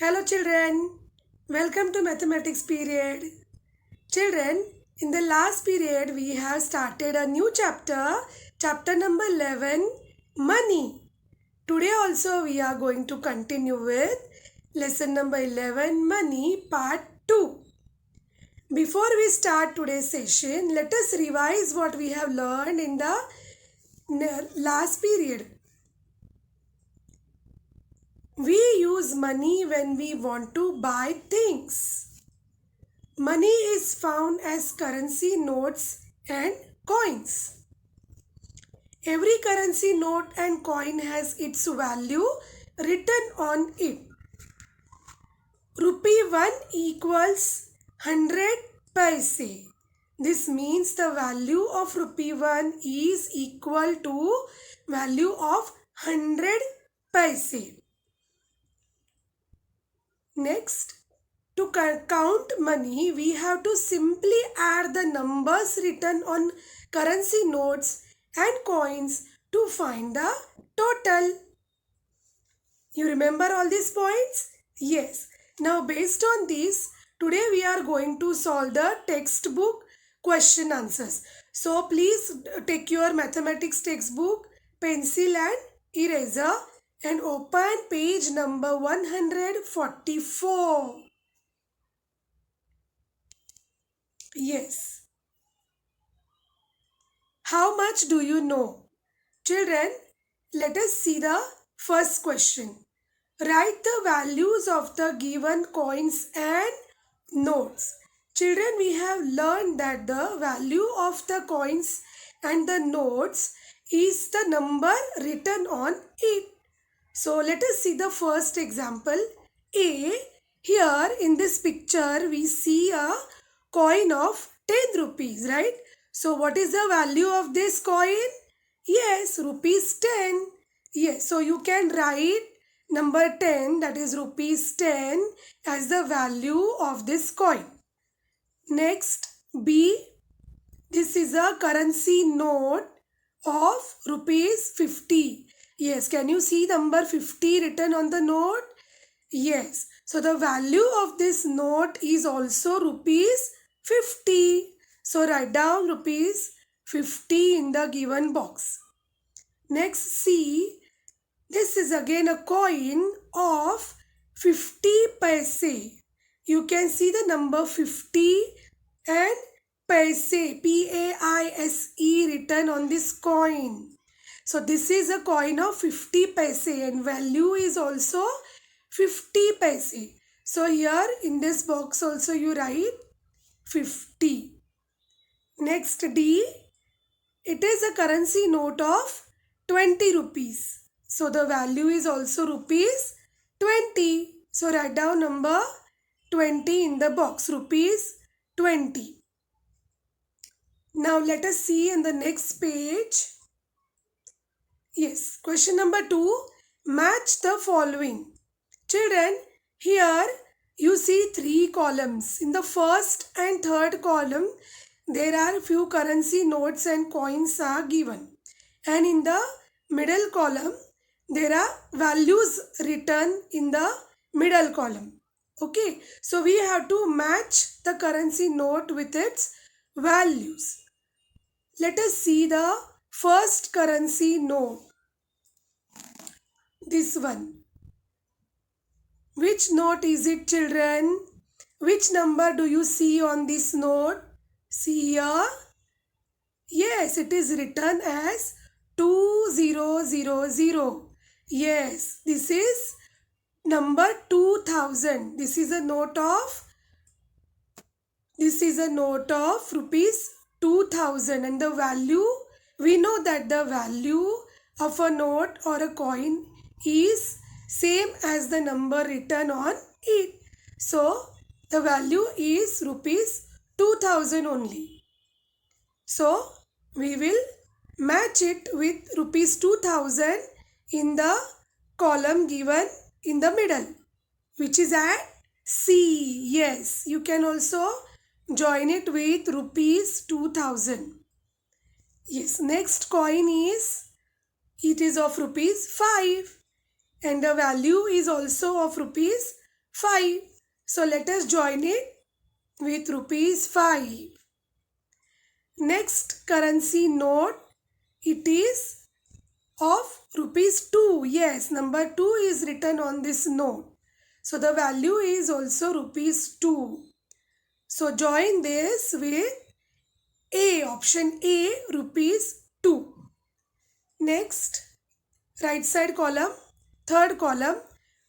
Hello children, welcome to mathematics period. Children, in the last period we have started a new chapter number 11, money. Today also we are going to continue with lesson number 11, money part 2. Before we start today's session, let us revise what we have learned in the last period. We use money when we want to buy things. Money is found as currency notes and coins. Every currency note and coin has its value written on it. Rupee 1 equals 100 paise. This means the value of rupee 1 is equal to value of 100 paise. Next, to count money, we have to simply add the numbers written on currency notes and coins to find the total. You remember all these points? Yes. Now based on this, today we are going to solve the textbook question answers. So please take your mathematics textbook, pencil and eraser and open page number 144. Yes. How much do you know? Children, let us see the first question. Write the values of the given coins and notes. Children, we have learned that the value of the coins and the notes is the number written on it. So let us see the first example. A. Here in this picture we see a coin of 10 rupees, right? So what is the value of this coin? Yes, rupees 10. Yes, so you can write number 10, that is rupees 10, as the value of this coin. Next, B. This is a currency note of rupees 50. Yes, can you see number 50 written on the note? Yes, so the value of this note is also rupees 50. So write down rupees 50 in the given box. Next, C. This is again a coin of 50 paise. You can see the number 50 and paise, P-A-I-S-E written on this coin. So this is a coin of 50 paise and value is also 50 paise. So here in this box also you write 50. Next, D. It is a currency note of 20 rupees. So the value is also rupees 20. So write down number 20 in the box, rupees 20. Now let us see in the next page. Yes, question number 2. Match the following. Children, here you see 3 columns. In the first and third column, there are few currency notes and coins are given. And in the middle column, there are values written in the middle column. Okay, so we have to match the currency note with its values. Let us see the first currency note. This one. Which note is it, children? Which number do you see on this note? See here. Yes, it is written as 2000. Yes, this is number 2000. This is a note of rupees 2000 and the value, we know that the value of a note or a coin is same as the number written on it. So the value is rupees 2000 only. So we will match it with rupees 2000 in the column given in the middle, which is at C. Yes, you can also join it with rupees 2000. Yes, next coin is, it is of rupees 5 and the value is also of rupees 5. So let us join it with rupees 5. Next currency note, it is of rupees 2. Yes, number 2 is written on this note. So the value is also rupees 2. So join this with A, option A, rupees 2. Next, right side column, third column,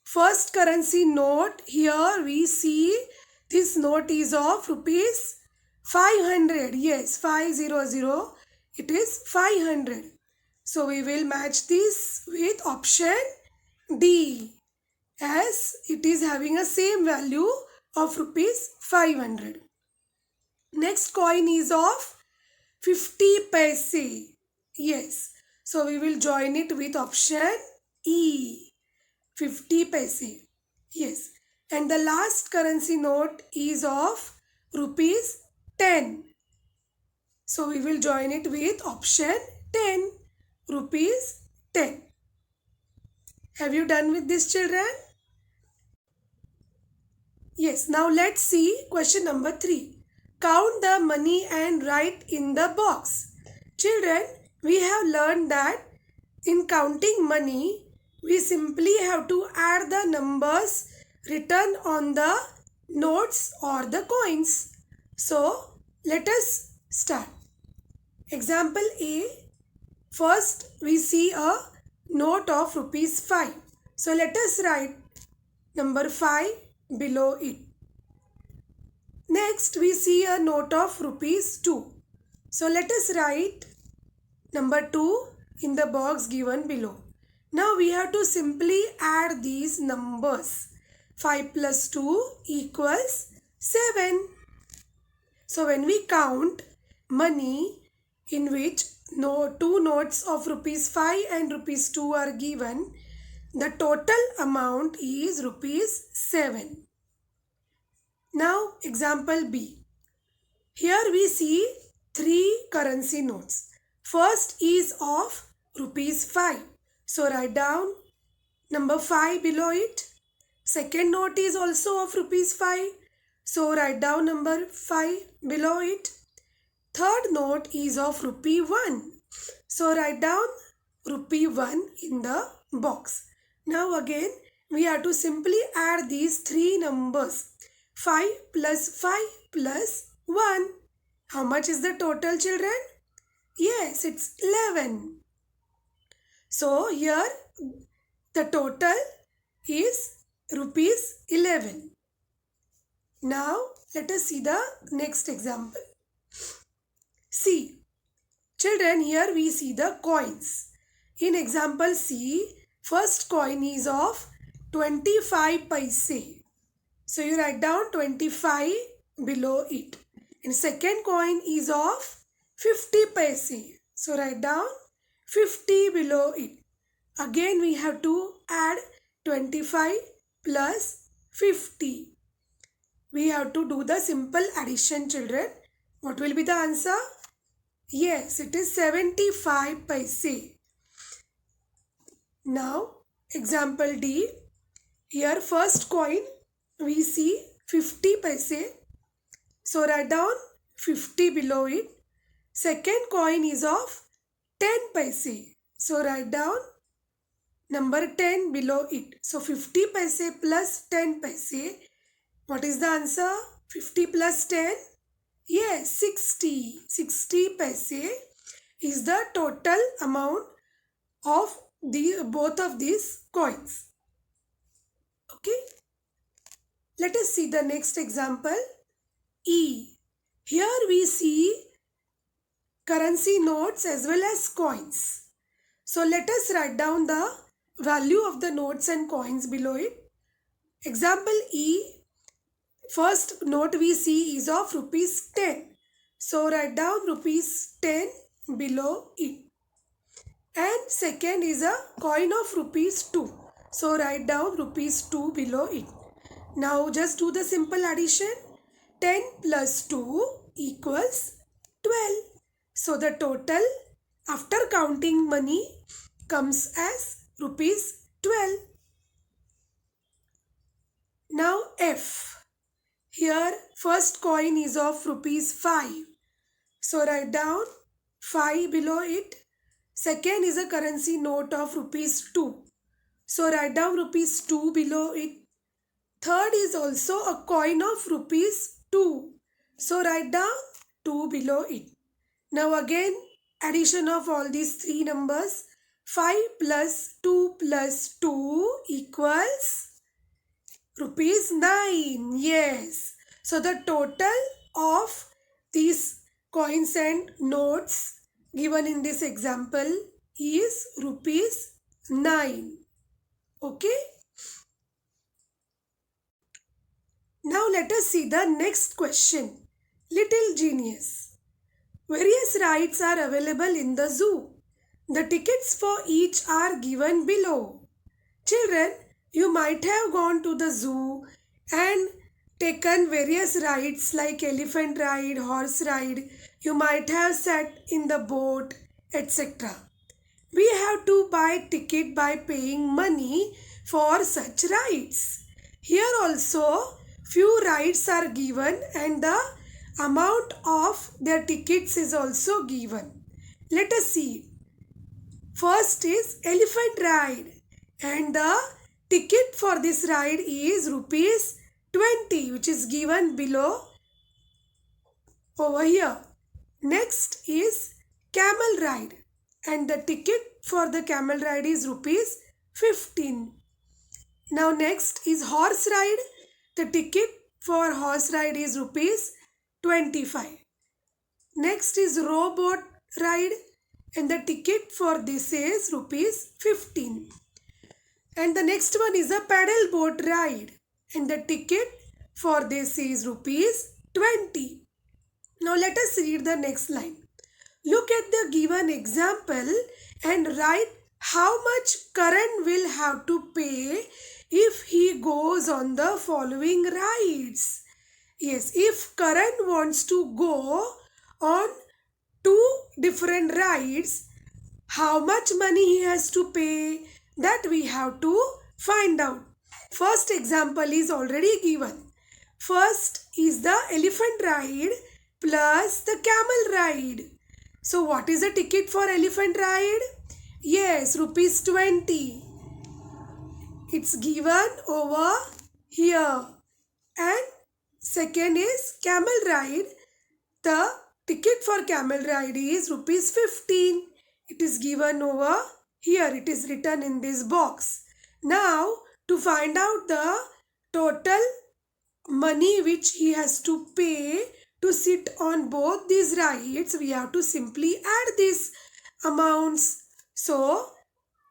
first currency note. Here we see this note is of rupees 500. Yes, 500. It is 500. So we will match this with option D, as it is having a same value of rupees 500. Next coin is of 50 paise. Yes. So we will join it with option E, 50 paise. Yes. And the last currency note is of rupees 10. So we will join it with option 10, rupees 10. Have you done with this, children? Yes. Now let's see question number 3. Count the money and write in the box. Children, we have learned that in counting money, we simply have to add the numbers written on the notes or the coins. So, let us start. Example A. First, we see a note of rupees 5. So, let us write number 5 below it. Next, we see a note of rupees 2. So, let us write number 2 in the box given below. Now, we have to simply add these numbers. 5 plus 2 equals 7. So, when we count money in which two notes of rupees 5 and rupees 2 are given, the total amount is rupees 7. Now, example B. Here we see 3 currency notes. First is of rupees 5. So, write down number 5 below it. Second note is also of rupees 5. So, write down number 5 below it. Third note is of rupee 1. So, write down rupee 1 in the box. Now, again, we have to simply add these 3 numbers. 5 plus 5 plus 1. How much is the total, children? Yes, it's 11. So, here the total is rupees 11. Now, let us see the next example. C. Children, here we see the coins. In example C, first coin is of 25 paise. So, you write down 25 below it. And second coin is of 50 paise. So, write down 50 below it. Again, we have to add 25 plus 50. We have to do the simple addition, children. What will be the answer? Yes, it is 75 paise. Now, example D. Here, first coin we see 50 paise. So, write down 50 below it. Second coin is of 10 paise. So, write down number 10 below it. So, 50 paise plus 10 paise. What is the answer? 50 plus 10? Yes, 60. 60 paise is the total amount of both of these coins. Okay. Let us see the next example. E. Here we see currency notes as well as coins. So let us write down the value of the notes and coins below it. Example E. First note we see is of rupees 10. So write down rupees 10 below it. And second is a coin of rupees 2. So write down rupees 2 below it. Now just do the simple addition. 10 plus 2 equals 12. So the total after counting money comes as rupees 12. Now F. Here first coin is of rupees 5. So write down 5 below it. Second is a currency note of rupees 2. So write down rupees 2 below it. Third is also a coin of rupees 2. So write down 2 below it. Now again addition of all these three numbers. 5 plus 2 plus 2 equals rupees 9. Yes. So the total of these coins and notes given in this example is rupees 9. Okay. Now let us see the next question. Little genius. Various rides are available in the zoo. The tickets for each are given below. Children, you might have gone to the zoo and taken various rides like elephant ride, horse ride. You might have sat in the boat, etc. We have to buy ticket by paying money for such rides. Here also few rides are given and the amount of their tickets is also given. Let us see. First is elephant ride and the ticket for this ride is rupees 20, which is given below over here. Next is camel ride and the ticket for the camel ride is rupees 15. Now next is horse ride. The ticket for horse ride is rupees 25. Next is rowboat ride and the ticket for this is rupees 15. And the next one is a paddle boat ride and the ticket for this is rupees 20. Now let us read the next line. Look at the given example and write how much Karan will have to pay if he goes on the following rides. Yes, if Karan wants to go on 2 different rides, how much money he has to pay, that we have to find out. First example is already given. First is the elephant ride plus the camel ride. So what is the ticket for elephant ride? Yes, rupees 20. It's given over here. And second is camel ride. The ticket for camel ride is rupees 15. It is given over here. It is written in this box. Now to find out the total money which he has to pay to sit on both these rides, we have to simply add these amounts. So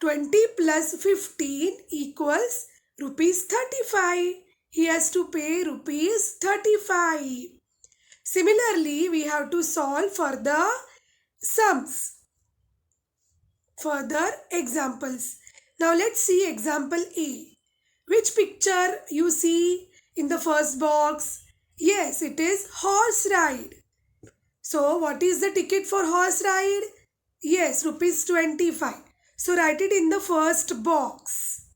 20 plus 15 equals rupees 35. He has to pay rupees 35. Similarly, we have to solve for the sums. Further examples. Now let's see example A. Which picture you see in the first box? Yes, it is horse ride. So what is the ticket for horse ride? Yes, rupees 25. So write it in the first box.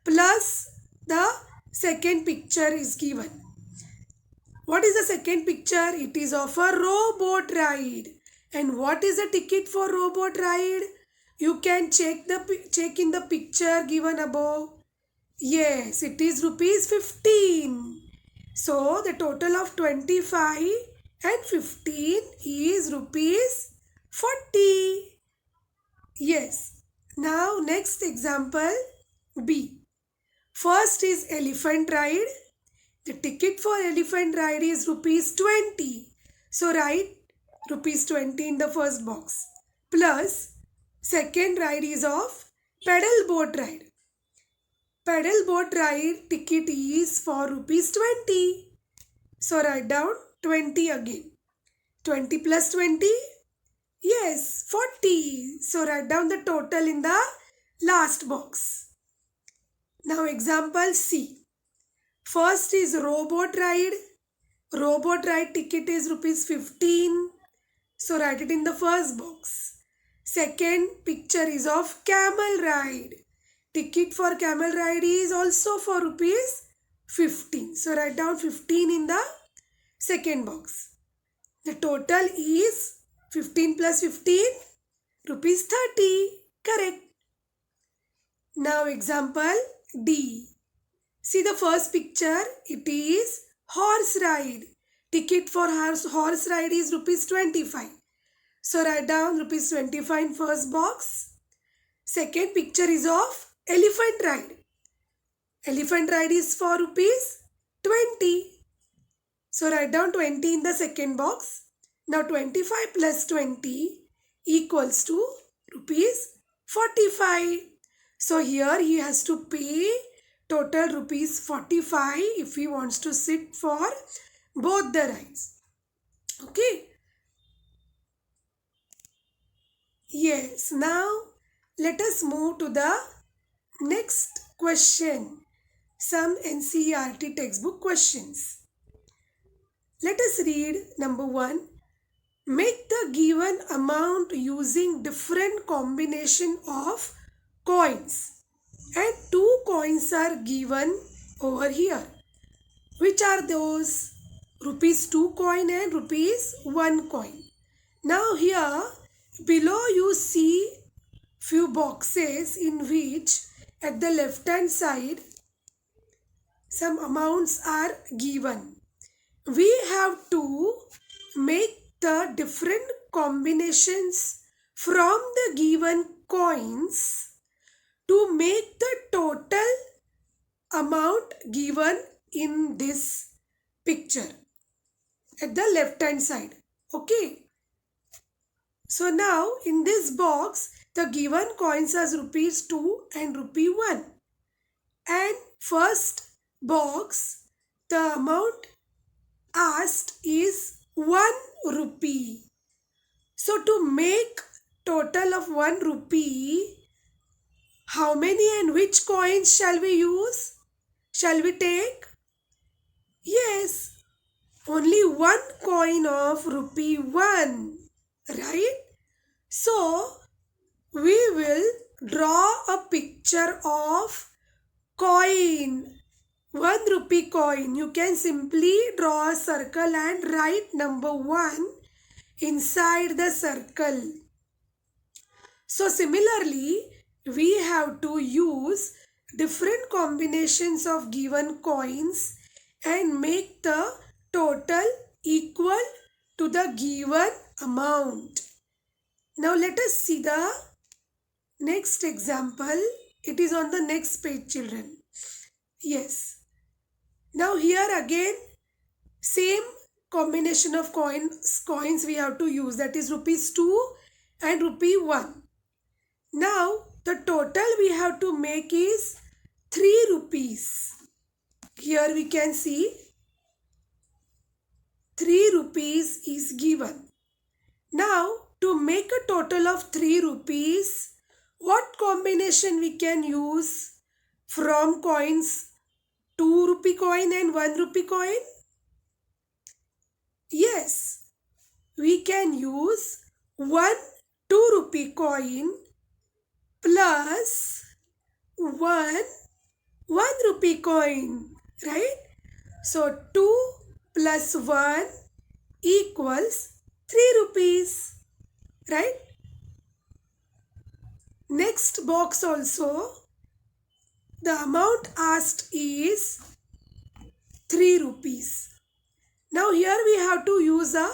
Plus the second picture is given. What is the second picture? It is of a rowboat ride. And what is the ticket for rowboat ride? You can check in the picture given above. Yes, it is rupees 15. So the total of 25 and 15 is rupees 40. Yes. Now next example B. First is elephant ride. The ticket for elephant ride is rupees 20. So write rupees 20 in the first box. Plus second ride is of paddle boat ride. Paddle boat ride ticket is for rupees 20. So write down 20 again. 20 plus 20? Yes, 40. So write down the total in the last box. Now example C. First is rowboat ride. Rowboat ride ticket is rupees 15. So write it in the first box. Second picture is of camel ride. Ticket for camel ride is also for rupees 15. So write down 15 in the second box. The total is 15 plus 15, rupees 30. Correct. Now example D. See the first picture, it is horse ride. Ticket for horse ride is rupees 25. So write down rupees 25 in first box. Second picture is of elephant ride. Elephant ride is for rupees 20. So write down 20 in the second box. Now 25 plus 20 equals to rupees 45. So here he has to pay total rupees 45 if he wants to sit for both the rides. Okay. Yes. Now let us move to the next question. Some NCERT textbook questions. Let us read number 1. Make the given amount using different combination of coins. And 2 coins are given over here. Which are those? Rupees 2 coin and rupees 1 coin. Now here below you see few boxes in which at the left hand side some amounts are given. We have to make the different combinations from the given coins to make the total amount given in this picture at the left hand side. Okay. So now in this box the given coins are rupees 2 and rupee 1. And first box the amount asked is 1 rupee. So to make total of 1 rupee, how many and which coins shall we use? Shall we take? Yes, only 1 coin of rupee 1, right? So we will draw a picture of coin. 1 rupee coin. You can simply draw a circle and write number 1 inside the circle. So similarly, we have to use different combinations of given coins and make the total equal to the given amount. Now let us see the next example. It is on the next page, children. Yes. Now here again same combination of coins we have to use, that is rupees 2 and rupee 1. Now the total we have to make is 3 rupees. Here we can see 3 rupees is given. Now to make a total of 3 rupees, what combination we can use from coins? 2 rupee coin and 1 rupee coin? Yes, we can use 1 2 rupee coin plus 1 1 rupee coin, right? So 2 plus 1 equals 3 rupees, right? Next box also, the amount asked is 3 rupees. Now here we have to use a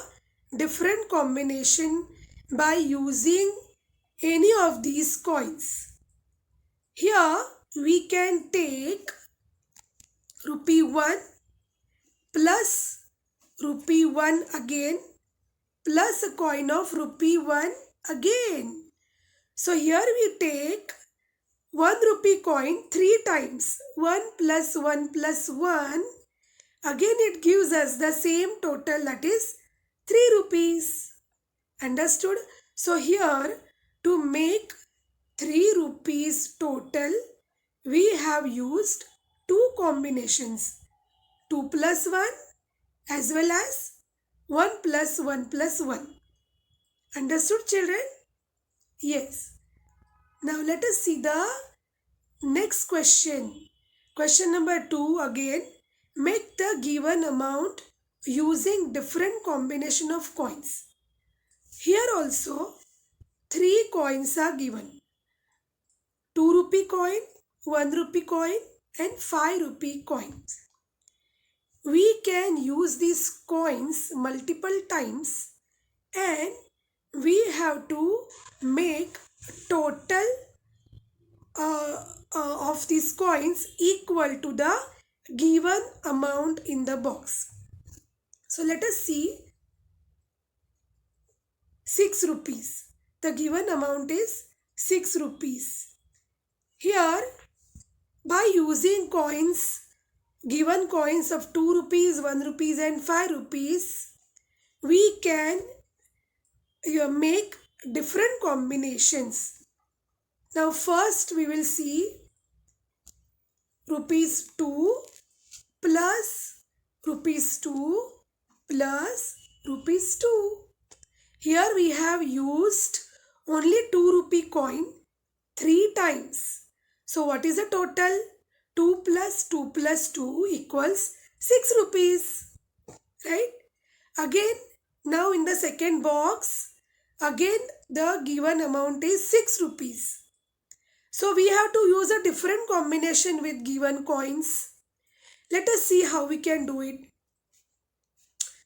different combination by using any of these coins. Here we can take rupee 1 plus rupee 1 again plus a coin of rupee 1 again. So here we take 1 rupee coin 3 times. 1 plus 1 plus 1. Again it gives us the same total, that is 3 rupees. Understood? So here to make 3 rupees total, we have used 2 combinations. 2 plus 1 as well as 1 plus 1 plus 1. Understood, children? Yes. Now let us see the next question. Question number 2 again. make the given amount using different combination of coins. Here also 3 coins are given. 2 rupee coin, 1 rupee coin and 5 rupee coins. We can use these coins multiple times and we have to make total of these coins equal to the given amount in the box. So let us see 6 rupees. The given amount is 6 rupees. Here, by using coins, given coins of 2 rupees, 1 rupees and 5 rupees, we can make different combinations. Now first we will see rupees 2 plus rupees 2 plus rupees 2. Here we have used only 2 rupee coin 3 times. So what is the total? 2 plus 2 plus 2 equals 6 rupees. Right? Again, now in the second box, again the given amount is 6 rupees. So we have to use a different combination with given coins. Let us see how we can do it.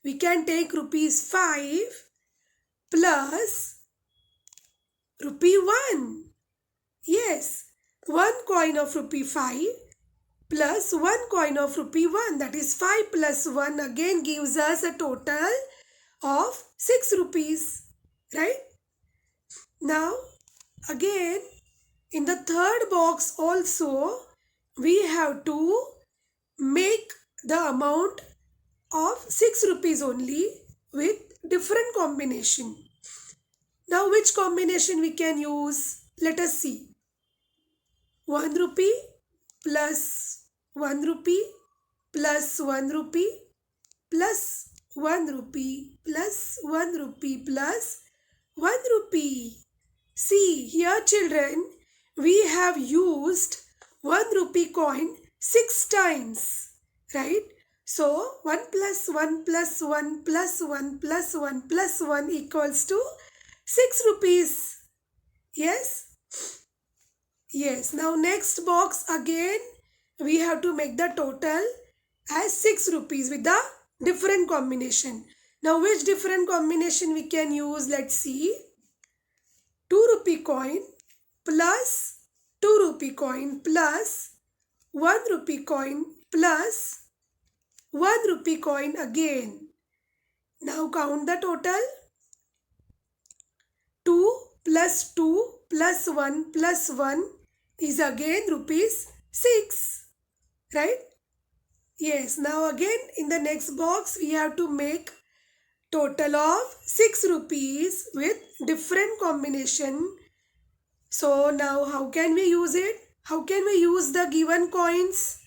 We can take rupees 5 plus rupee 1. Yes, 1 coin of rupee 5 plus 1 coin of rupee 1, that is 5 plus 1 again gives us a total of 6 rupees. Right? Now again in the third box also we have to make the amount of 6 rupees only with different combination. Now which combination we can use? Let us see. 1 rupee plus 1 rupee plus 1 rupee plus 1 rupee plus 1 rupee plus 1 rupee. See here children, we have used 1 rupee coin 6 times. Right? So 1 plus 1 plus 1 plus 1 plus 1 plus 1 equals to 6 rupees. Yes? Yes. Now next box again we have to make the total as 6 rupees with the different combination. Now which different combination we can use? Let's see. 2 rupee coin plus 2 rupee coin plus 1 rupee coin plus 1 rupee coin again. Now count the total. 2 plus 2 plus 1 plus 1 is again rupees 6. Right? Yes. Now again in the next box we have to make total of 6 rupees with different combination. So now how can we use it? How can we use the given coins?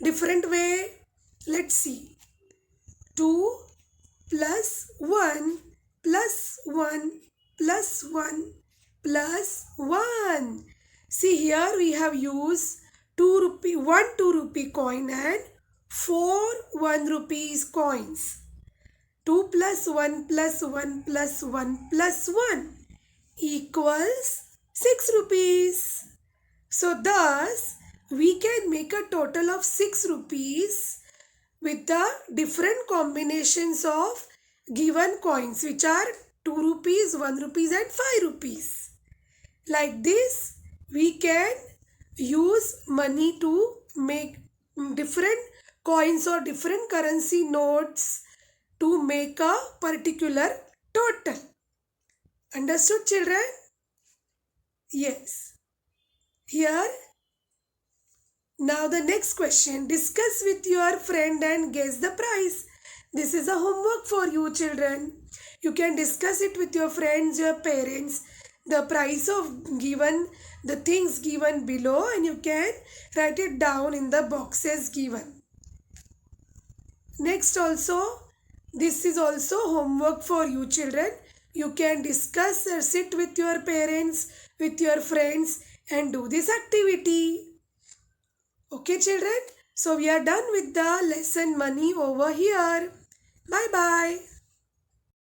Different way. Let's see. 2 plus 1 plus 1 plus 1 plus 1. See here we have used 1 2 rupee coin and 4 1 rupees coins. 2 plus 1 plus 1 plus 1 plus 1 equals 6 rupees. So thus we can make a total of 6 rupees with the different combinations of given coins, which are 2 rupees, 1 rupees and 5 rupees. Like this we can use money to make different coins or different currency notes to make a particular total. Understood children? Yes. Here, now the next question. Discuss with your friend and guess the price. This is a homework for you children. You can discuss it with your friends, your parents. The price of the things given below, and you can write it down in the boxes given. Next also, this is also homework for you children. You can discuss or sit with your parents, with your friends and do this activity. Okay children? So we are done with the lesson money over here. Bye bye.